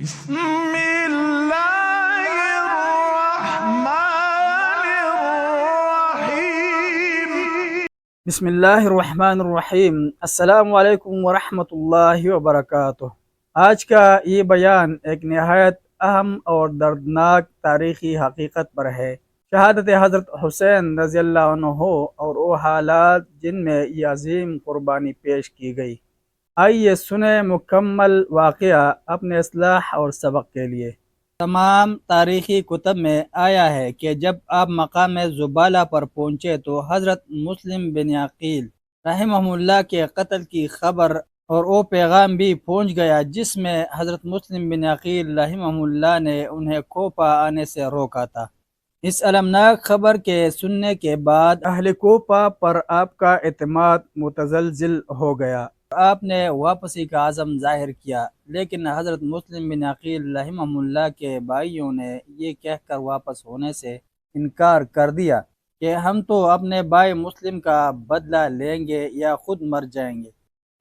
بسم اللہ الرحمن الرحیم۔ بسم اللہ الرحمن الرحیم۔ السلام علیکم ورحمۃ اللہ وبرکاتہ۔ آج کا یہ بیان ایک نہایت اہم اور دردناک تاریخی حقیقت پر ہے، شہادت حضرت حسین رضی اللہ عنہ اور وہ حالات جن میں یہ عظیم قربانی پیش کی گئی۔ آئیے سنیں مکمل واقعہ اپنے اصلاح اور سبق کے لیے۔ تمام تاریخی کتب میں آیا ہے کہ جب آپ مقام زبالہ پر پہنچے تو حضرت مسلم بن عقیل رحمہ اللہ کے قتل کی خبر اور وہ پیغام بھی پہنچ گیا جس میں حضرت مسلم بن عقیل رحمہ اللہ نے انہیں کوفہ آنے سے روکا تھا۔ اس المناک خبر کے سننے کے بعد اہل کوفہ پر آپ کا اعتماد متزلزل ہو گیا۔ آپ نے واپسی کا عزم ظاہر کیا، لیکن حضرت مسلم بن عقیل رحمہ اللہ کے بھائیوں نے یہ کہہ کر واپس ہونے سے انکار کر دیا کہ ہم تو اپنے بھائی مسلم کا بدلہ لیں گے یا خود مر جائیں گے۔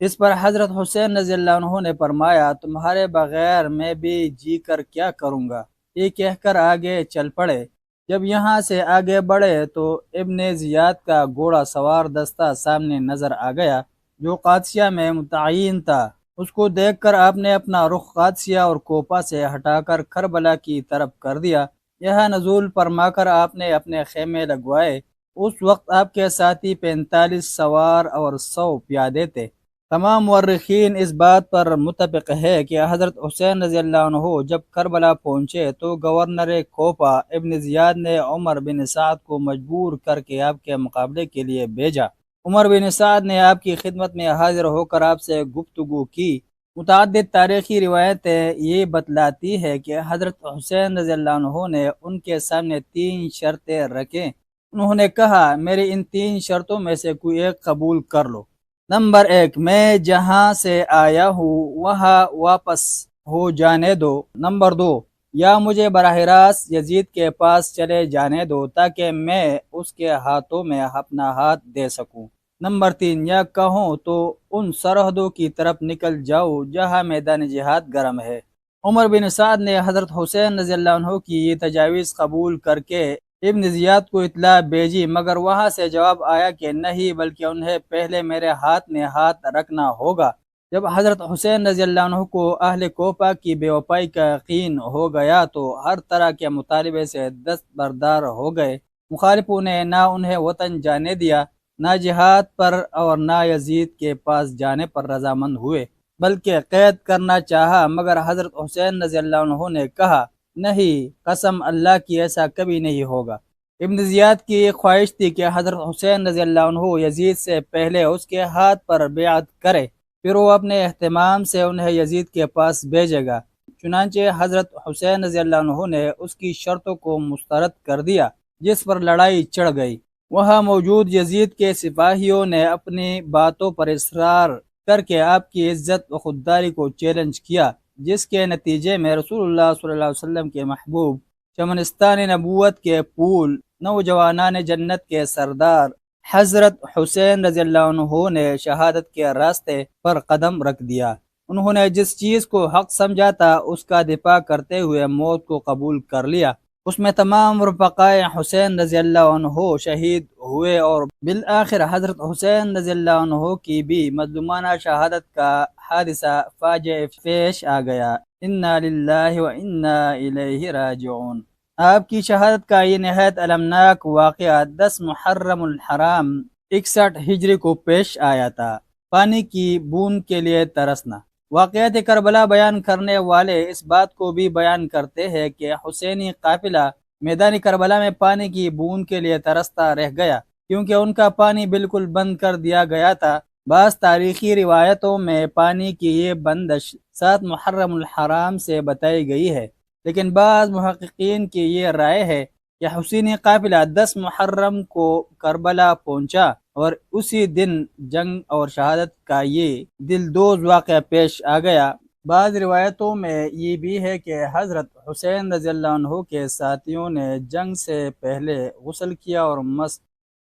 اس پر حضرت حسین رضی اللہ عنہ نے فرمایا، تمہارے بغیر میں بھی جی کر کیا کروں گا۔ یہ کہہ کر آگے چل پڑے۔ جب یہاں سے آگے بڑھے تو ابن زیاد کا گھوڑا سوار دستہ سامنے نظر آ گیا جو قادسیہ میں متعین تھا۔ اس کو دیکھ کر آپ نے اپنا رخ قادسیہ اور کوفہ سے ہٹا کر کربلا کی طرف کر دیا۔ یہاں نزول فرما کر آپ نے اپنے خیمے لگوائے۔ اس وقت آپ کے ساتھی 45 سوار اور 100 پیادے تھے۔ تمام مورخین اس بات پر متفق ہے کہ حضرت حسین رضی اللہ عنہ جب کربلا پہنچے تو گورنر کوفہ ابن زیاد نے عمر بن سعد کو مجبور کر کے آپ کے مقابلے کے لیے بھیجا۔ عمر بن سعد نے آپ کی خدمت میں حاضر ہو کر آپ سے گفتگو کی۔ متعدد تاریخی روایتیں یہ بتلاتی ہے کہ حضرت حسین رضی اللہ عنہ نے ان کے سامنے 3 شرطیں رکھیں۔ انہوں نے کہا، میری ان 3 شرطوں میں سے کوئی ایک قبول کر لو۔ نمبر 1، میں جہاں سے آیا ہوں وہاں واپس ہو جانے دو۔ نمبر 2، یا مجھے براہ راست یزید کے پاس چلے جانے دو تاکہ میں اس کے ہاتھوں میں اپنا ہاتھ دے سکوں۔ نمبر 3، یا کہوں تو ان سرحدوں کی طرف نکل جاؤ جہاں میدان جہاد گرم ہے۔ عمر بن سعد نے حضرت حسین رضی اللہ عنہ کی یہ تجاویز قبول کر کے ابن زیاد کو اطلاع بھیجی، مگر وہاں سے جواب آیا کہ نہیں، بلکہ انہیں پہلے میرے ہاتھ میں ہاتھ رکھنا ہوگا۔ جب حضرت حسین رضی اللہ عنہ کو اہل کوفہ کی بے وفائی کا یقین ہو گیا تو ہر طرح کے مطالبے سے دستبردار ہو گئے۔ مخالفوں نے نہ انہیں وطن جانے دیا، نہ جہاد پر اور نہ یزید کے پاس جانے پر رضامند ہوئے، بلکہ قید کرنا چاہا، مگر حضرت حسین رضی اللہ عنہ نے کہا، نہیں، قسم اللہ کی ایسا کبھی نہیں ہوگا۔ ابن زیاد کی یہ خواہش تھی کہ حضرت حسین رضی اللہ عنہ یزید سے پہلے اس کے ہاتھ پر بیعت کرے، پھر وہ اپنے اہتمام سے انہیں یزید کے پاس بھیجے گا۔ چنانچہ حضرت حسین رضی اللہ عنہ نے اس کی شرطوں کو مسترد کر دیا، جس پر لڑائی چڑھ گئی۔ وہاں موجود یزید کے سپاہیوں نے اپنی باتوں پر اصرار کر کے آپ کی عزت و خودداری کو چیلنج کیا، جس کے نتیجے میں رسول اللہ صلی اللہ علیہ وسلم کے محبوب، چمنستان نبوت کے پھول، نوجوانان جنت کے سردار حضرت حسین رضی اللہ عنہ نے شہادت کے راستے پر قدم رکھ دیا۔ انہوں نے جس چیز کو حق سمجھا تھا اس کا دفاع کرتے ہوئے موت کو قبول کر لیا۔ اس میں تمام رفقائے حسین رضی اللہ عنہ شہید ہوئے اور بالآخر حضرت حسین رضی اللہ عنہ کی بھی مظلومانہ شہادت کا حادثہ فاجعہ پیش آ گیا۔ انا للہ و انا الیہ راجعون۔ آپ کی شہادت کا یہ نہایت المناک واقعہ 10 محرم الحرام 61 ہجری کو پیش آیا تھا۔ پانی کی بوند کے لیے ترسنا۔ واقعات کربلا بیان کرنے والے اس بات کو بھی بیان کرتے ہیں کہ حسینی قافلہ میدان کربلا میں پانی کی بوند کے لیے ترستا رہ گیا، کیونکہ ان کا پانی بالکل بند کر دیا گیا تھا۔ بعض تاریخی روایتوں میں پانی کی یہ بندش 7 محرم الحرام سے بتائی گئی ہے، لیکن بعض محققین کی یہ رائے ہے کہ حسینی قافلہ 10 محرم کو کربلا پہنچا اور اسی دن جنگ اور شہادت کا یہ دلدوز واقعہ پیش آ گیا۔ بعض روایتوں میں یہ بھی ہے کہ حضرت حسین رضی اللہ عنہ کے ساتھیوں نے جنگ سے پہلے غسل کیا اور مست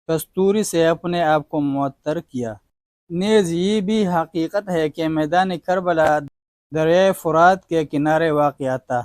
کستوری سے اپنے آپ کو معطر کیا۔ نیز یہ بھی حقیقت ہے کہ میدان کربلا دریائے فرات کے کنارے واقع تھا۔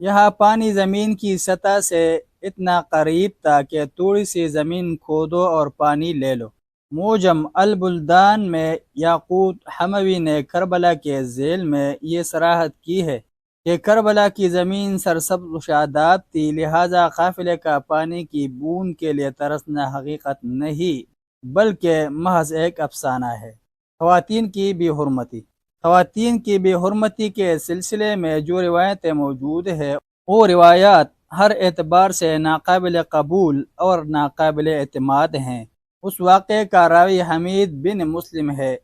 یہاں پانی زمین کی سطح سے اتنا قریب تھا کہ تھوڑی سی زمین کھودو اور پانی لے لو۔ موجم البلدان میں یاقوت حموی نے کربلا کے ذیل میں یہ صراحت کی ہے کہ کربلا کی زمین سرسبز و شاداب تھی، لہٰذا قافلے کا پانی کی بوند کے لیے ترسنا حقیقت نہیں بلکہ محض ایک افسانہ ہے۔ خواتین کی بے حرمتی۔ خواتین کی بے حرمتی کے سلسلے میں جو روایتیں موجود ہیں وہ روایات ہر اعتبار سے ناقابل قبول اور ناقابل اعتماد ہیں۔ اس واقعے کا راوی حمید بن مسلم ہے،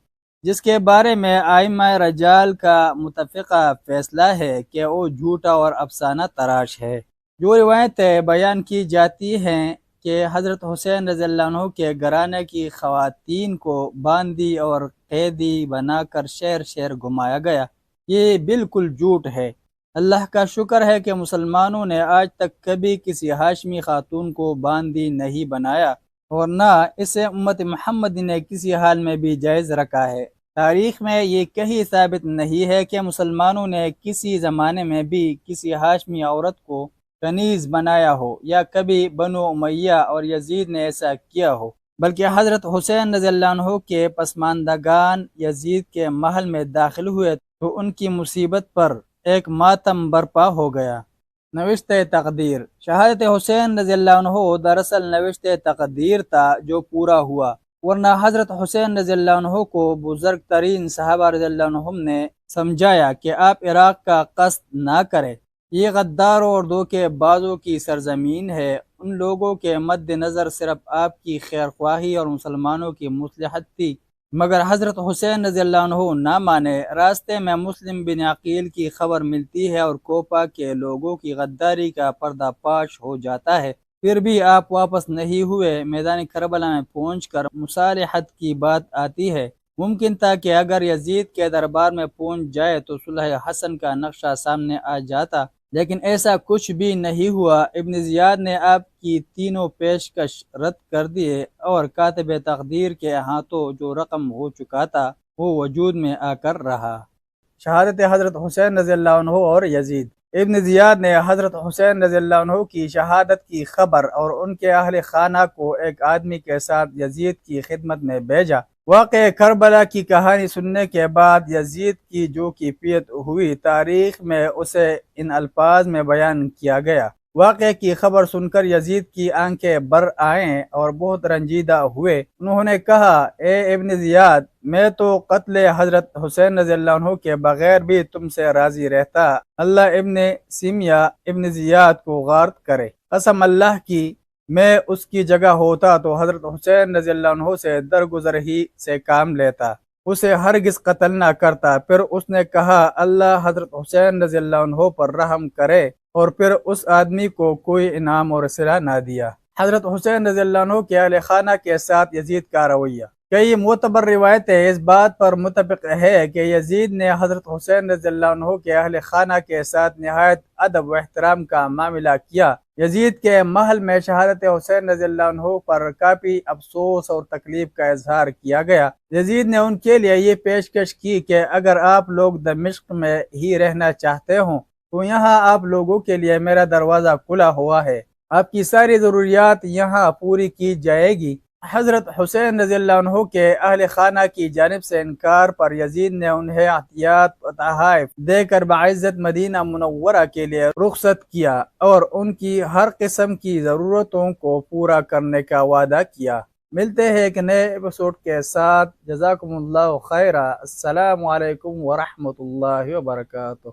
جس کے بارے میں ائمہ رجال کا متفقہ فیصلہ ہے کہ وہ جھوٹا اور افسانہ تراش ہے۔ جو روایتیں بیان کی جاتی ہیں کہ حضرت حسین رضی اللہ عنہ کے گھرانے کی خواتین کو باندی اور قیدی بنا کر شہر شہر گھمایا گیا، یہ بالکل جھوٹ ہے۔ اللہ کا شکر ہے کہ مسلمانوں نے آج تک کبھی کسی ہاشمی خاتون کو باندی نہیں بنایا، اور نہ اسے امت محمد نے کسی حال میں بھی جائز رکھا ہے۔ تاریخ میں یہ کہیں ثابت نہیں ہے کہ مسلمانوں نے کسی زمانے میں بھی کسی ہاشمی عورت کو کنیز بنایا ہو، یا کبھی بنو امیہ اور یزید نے ایسا کیا ہو، بلکہ حضرت حسین رضی اللہ عنہ کے پسماندگان یزید کے محل میں داخل ہوئے تو ان کی مصیبت پر ایک ماتم برپا ہو گیا۔ نوشتہ تقدیر۔ شہادت حسین رضی اللہ عنہ دراصل نوشتہ تقدیر تھا جو پورا ہوا، ورنہ حضرت حسین رضی اللہ عنہ کو بزرگ ترین صحابہ رضی اللہ عنہم نے سمجھایا کہ آپ عراق کا قصد نہ کریں، یہ غداروں اور دھوکے بازوں کی سرزمین ہے۔ ان لوگوں کے مد نظر صرف آپ کی خیر خواہی اور مسلمانوں کی مصلحت تھی، مگر حضرت حسین رضی اللہ عنہ نہ مانے۔ راستے میں مسلم بن عقیل کی خبر ملتی ہے اور کوپا کے لوگوں کی غداری کا پردہ فاش ہو جاتا ہے، پھر بھی آپ واپس نہیں ہوئے۔ میدان کربلا میں پہنچ کر مصالحت کی بات آتی ہے۔ ممکن تھا کہ اگر یزید کے دربار میں پہنچ جائے تو صلح حسن کا نقشہ سامنے آ جاتا، لیکن ایسا کچھ بھی نہیں ہوا۔ ابن زیاد نے آپ کی تینوں پیشکش رد کر دیے اور کاتب تقدیر کے ہاتھوں جو رقم ہو چکا تھا وہ وجود میں آ کر رہا۔ شہادت حضرت حسین رضی اللہ عنہ اور یزید۔ ابن زیاد نے حضرت حسین رضی اللہ عنہ کی شہادت کی خبر اور ان کے اہل خانہ کو ایک آدمی کے ساتھ یزید کی خدمت میں بھیجا۔ واقع کربلا کی کہانی سننے کے بعد یزید کی جو کیفیت ہوئی، تاریخ میں اسے ان الفاظ میں بیان کیا گیا۔ واقعے کی خبر سن کر یزید کی آنکھیں بر آئیں اور بہت رنجیدہ ہوئے۔ انہوں نے کہا، اے ابن زیاد، میں تو قتل حضرت حسین رضی اللہ عنہ کے بغیر بھی تم سے راضی رہتا۔ اللہ ابن سیمیہ ابن زیاد کو غارت کرے، قسم اللہ کی میں اس کی جگہ ہوتا تو حضرت حسین رضی اللہ عنہ سے درگزر ہی سے کام لیتا، اسے ہرگز قتل نہ کرتا۔ پھر اس نے کہا، اللہ حضرت حسین رضی اللہ عنہ پر رحم کرے، اور پھر اس آدمی کو کوئی انعام اور صلہ نہ دیا۔ حضرت حسین رضی اللہ عنہ کے اہل خانہ کے ساتھ یزید کا رویہ۔ کئی معتبر روایتیں اس بات پر متفق ہے کہ یزید نے حضرت حسین رضی اللہ عنہ کے اہل خانہ کے ساتھ نہایت ادب و احترام کا معاملہ کیا۔ یزید کے محل میں شہادت حسین رضی اللہ عنہ پر کافی افسوس اور تکلیف کا اظہار کیا گیا۔ یزید نے ان کے لیے یہ پیشکش کی کہ اگر آپ لوگ دمشق میں ہی رہنا چاہتے ہوں تو یہاں آپ لوگوں کے لیے میرا دروازہ کھلا ہوا ہے، آپ کی ساری ضروریات یہاں پوری کی جائے گی۔ حضرت حسین رضی اللہ عنہ کے اہل خانہ کی جانب سے انکار پر یزید نے انہیں عطیات و تحائف دے کر بعزت مدینہ منورہ کے لیے رخصت کیا اور ان کی ہر قسم کی ضرورتوں کو پورا کرنے کا وعدہ کیا۔ ملتے ہیں ایک نئے ایپیسوڈ کے ساتھ۔ جزاکم اللہ خیرہ۔ السلام علیکم ورحمۃ اللہ وبرکاتہ۔